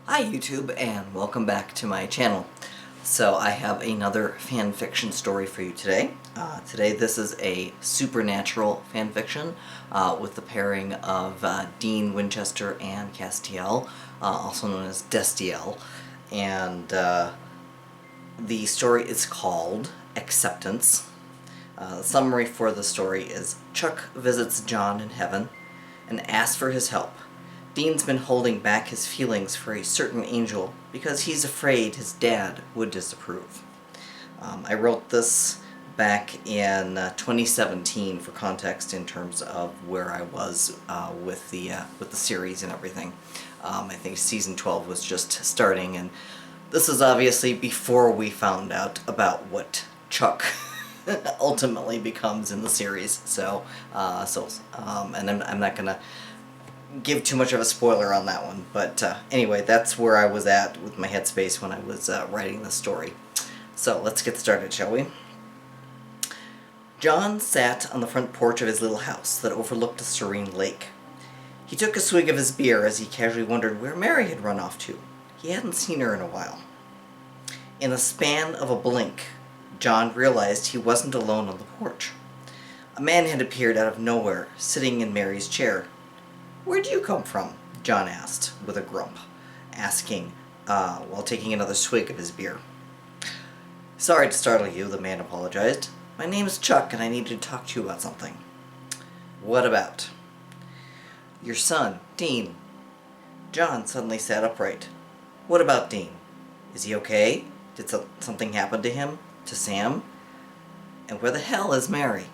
Hi YouTube, and welcome back to my channel. So I have another fan fiction story for you today. Today this is a supernatural fan fiction with the pairing of Dean Winchester and Castiel, also known as Destiel. And the story is called Acceptance. The summary for the story is: Chuck visits John in heaven and asks for his help. Dean's been holding back his feelings for a certain angel because he's afraid his dad would disapprove. I wrote this back in 2017 for context in terms of where I was with the series and everything. I think season 12 was just starting, and this is obviously before we found out about what Chuck ultimately becomes in the series. And I'm not gonna give too much of a spoiler on that one, but anyway, that's where I was at with my headspace when I was writing the story. So let's get started, shall we? John sat on the front porch of his little house that overlooked a serene lake. He took a swig of his beer as he casually wondered where Mary had run off to. He hadn't seen her in a while. In the span of a blink, John realized he wasn't alone on the porch. A man had appeared out of nowhere, sitting in Mary's chair. "Where do you come from?" John asked, with a grump, while taking another swig of his beer. "Sorry to startle you," the man apologized. "My name is Chuck, and I needed to talk to you about something." "What about?" "Your son, Dean." John suddenly sat upright. "What about Dean? Is he okay? Did something happen to him? To Sam? And where the hell is Mary?"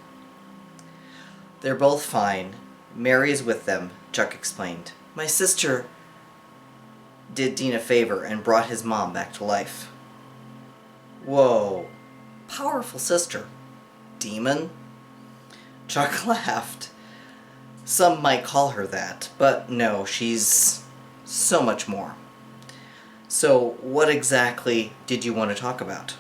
"They're both fine. Mary is with them," Chuck explained. "My sister did Dean a favor and brought his mom back to life." "Whoa. Powerful sister. Demon?" Chuck laughed. "Some might call her that, but no, she's so much more." "So what exactly did you want to talk about?"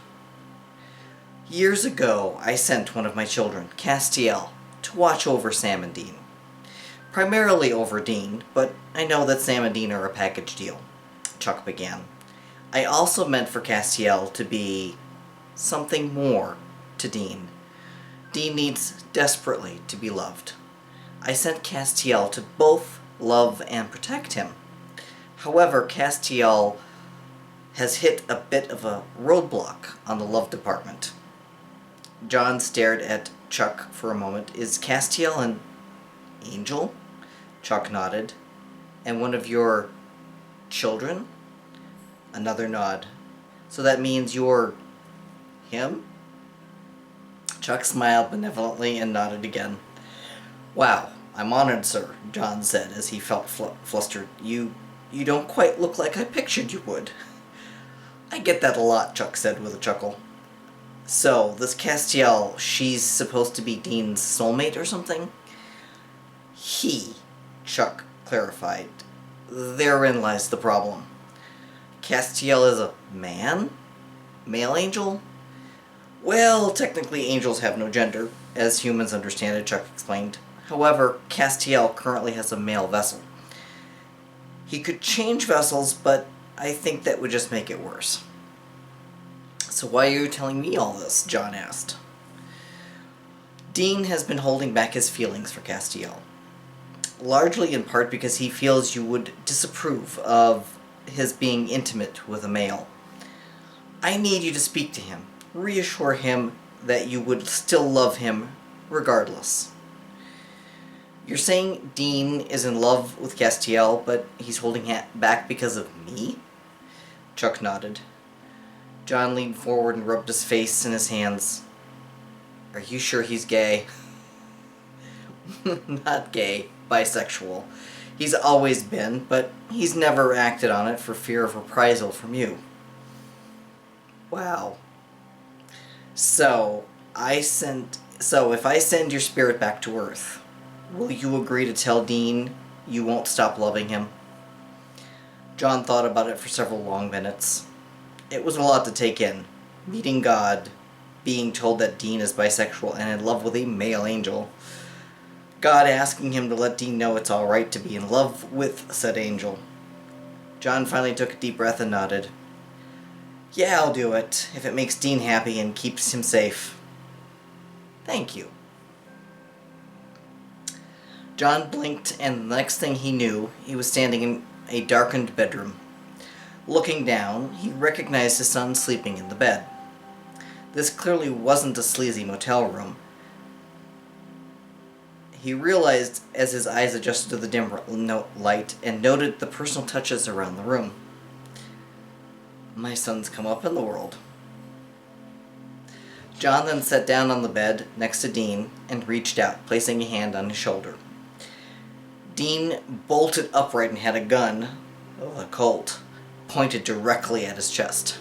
"Years ago, I sent one of my children, Castiel, to watch over Sam and Dean. Primarily over Dean, but I know that Sam and Dean are a package deal," Chuck began. "I also meant for Castiel to be something more to Dean. Dean needs desperately to be loved. I sent Castiel to both love and protect him. However, Castiel has hit a bit of a roadblock on the love department." John stared at Chuck for a moment. "Is Castiel an angel?" Chuck nodded. "And one of your children?" Another nod. "So that means you're him?" Chuck smiled benevolently and nodded again. "Wow, I'm honored, sir," John said as he felt flustered. You don't quite look like I pictured you would." "I get that a lot," Chuck said with a chuckle. "So, this Castiel, she's supposed to be Dean's soulmate or something?" "He," Chuck clarified. "Therein lies the problem. Castiel is a man? Male angel?" "Well, technically angels have no gender, as humans understand it," Chuck explained. "However, Castiel currently has a male vessel. He could change vessels, but I think that would just make it worse." "So why are you telling me all this?" John asked. "Dean has been holding back his feelings for Castiel, largely in part because he feels you would disapprove of his being intimate with a male. I need you to speak to him, reassure him that you would still love him regardless." "You're saying Dean is in love with Castiel, but he's holding back because of me?" Chuck nodded. John leaned forward and rubbed his face in his hands. "Are you sure he's gay?" "Not gay. Bisexual. He's always been, but he's never acted on it for fear of reprisal from you." "Wow. So if I send your spirit back to Earth, will you agree to tell Dean you won't stop loving him?" John thought about it for several long minutes. It was a lot to take in. Meeting God, being told that Dean is bisexual and in love with a male angel. God asking him to let Dean know it's alright to be in love with said angel. John finally took a deep breath and nodded. Yeah, I'll do it, if it makes Dean happy and keeps him safe. Thank you. John blinked, and the next thing he knew, he was standing in a darkened bedroom. Looking down, he recognized his son sleeping in the bed. This clearly wasn't a sleazy motel room. He realized as his eyes adjusted to the dim light and noted the personal touches around the room. My son's come up in the world. John then sat down on the bed next to Dean and reached out, placing a hand on his shoulder. Dean bolted upright and had a gun, a Colt, pointed directly at his chest.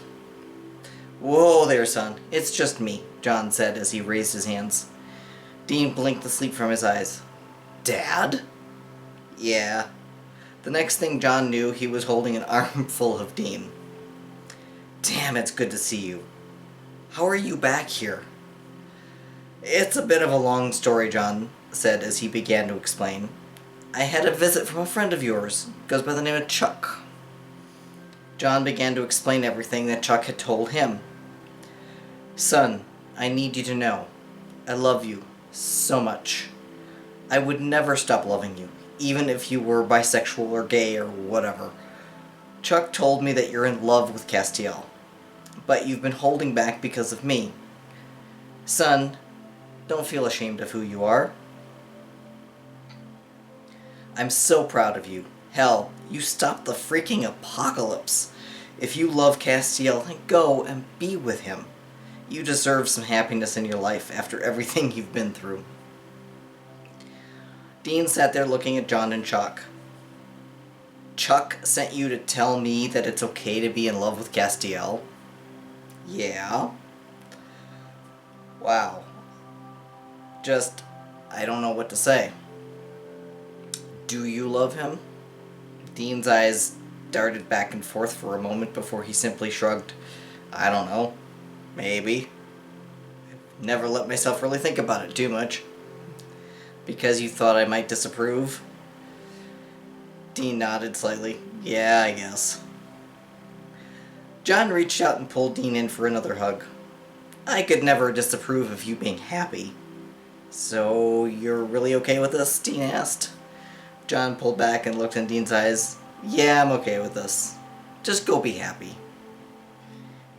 Whoa there, son. It's just me, John said as he raised his hands. Dean blinked the sleep from his eyes. Dad? Yeah. The next thing John knew, he was holding an armful of Dean. Damn, it's good to see you. How are you back here? It's a bit of a long story, John said as he began to explain. I had a visit from a friend of yours. Goes by the name of Chuck. John began to explain everything that Chuck had told him. Son, I need you to know. I love you so much. I would never stop loving you, even if you were bisexual or gay or whatever. Chuck told me that you're in love with Castiel, but you've been holding back because of me. Son, don't feel ashamed of who you are. I'm so proud of you. Hell, you stopped the freaking apocalypse. If you love Castiel, then go and be with him. You deserve some happiness in your life after everything you've been through. Dean sat there looking at John in shock. Chuck sent you to tell me that it's okay to be in love with Castiel? Yeah. Wow. I don't know what to say. Do you love him? Dean's eyes darted back and forth for a moment before he simply shrugged. I don't know. Maybe. Never let myself really think about it too much. Because you thought I might disapprove? Dean nodded slightly. Yeah, I guess. John reached out and pulled Dean in for another hug. I could never disapprove of you being happy. So, you're really okay with this? Dean asked. John pulled back and looked in Dean's eyes. Yeah, I'm okay with this. Just go be happy.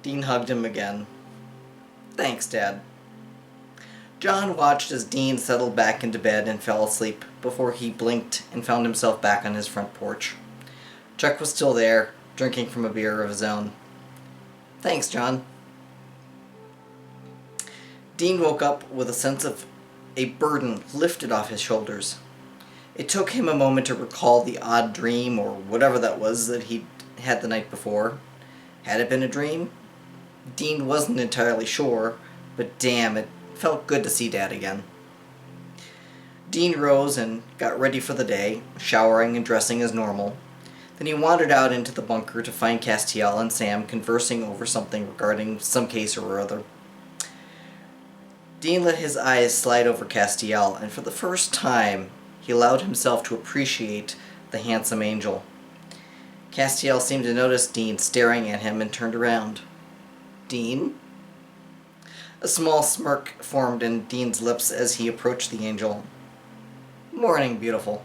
Dean hugged him again. Thanks, Dad. John watched as Dean settled back into bed and fell asleep before he blinked and found himself back on his front porch. Chuck was still there, drinking from a beer of his own. Thanks, John. Dean woke up with a sense of a burden lifted off his shoulders. It took him a moment to recall the odd dream or whatever that was that he'd had the night before. Had it been a dream? Dean wasn't entirely sure, but damn, it felt good to see Dad again. Dean rose and got ready for the day, showering and dressing as normal. Then he wandered out into the bunker to find Castiel and Sam conversing over something regarding some case or other. Dean let his eyes slide over Castiel, and for the first time, he allowed himself to appreciate the handsome angel. Castiel seemed to notice Dean staring at him and turned around. Dean? A small smirk formed in Dean's lips as he approached the angel. Morning, beautiful,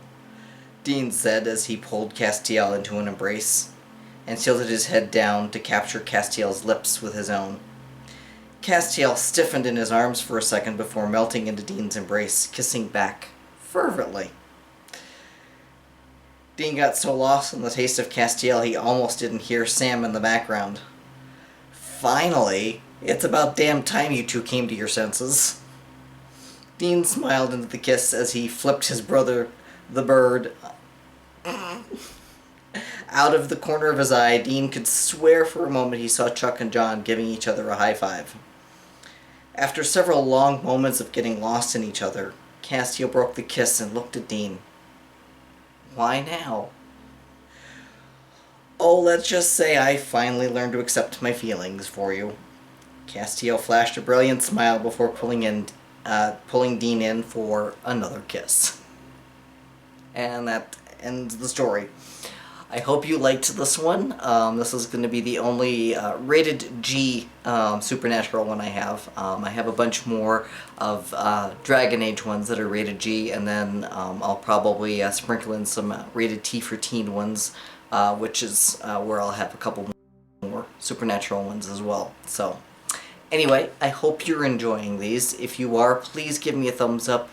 Dean said as he pulled Castiel into an embrace and tilted his head down to capture Castiel's lips with his own. Castiel stiffened in his arms for a second before melting into Dean's embrace, kissing back fervently. Dean got so lost in the taste of Castiel he almost didn't hear Sam in the background. Finally, it's about damn time you two came to your senses. Dean smiled into the kiss as he flipped his brother, the bird, out of the corner of his eye. Dean could swear for a moment he saw Chuck and John giving each other a high five. After several long moments of getting lost in each other, Castiel broke the kiss and looked at Dean. Why now? Oh, let's just say I finally learned to accept my feelings for you. Castiel flashed a brilliant smile before pulling Dean in for another kiss. And that ends the story. I hope you liked this one. This is going to be the only rated G Supernatural one I have. I have a bunch more of Dragon Age ones that are rated G, and then I'll probably sprinkle in some rated T for teen ones, which is where I'll have a couple more Supernatural ones as well. So, anyway, I hope you're enjoying these. If you are, please give me a thumbs up,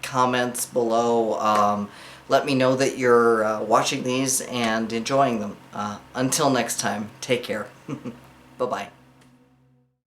comments below. Let me know that you're watching these and enjoying them. Until next time, take care. Bye-bye.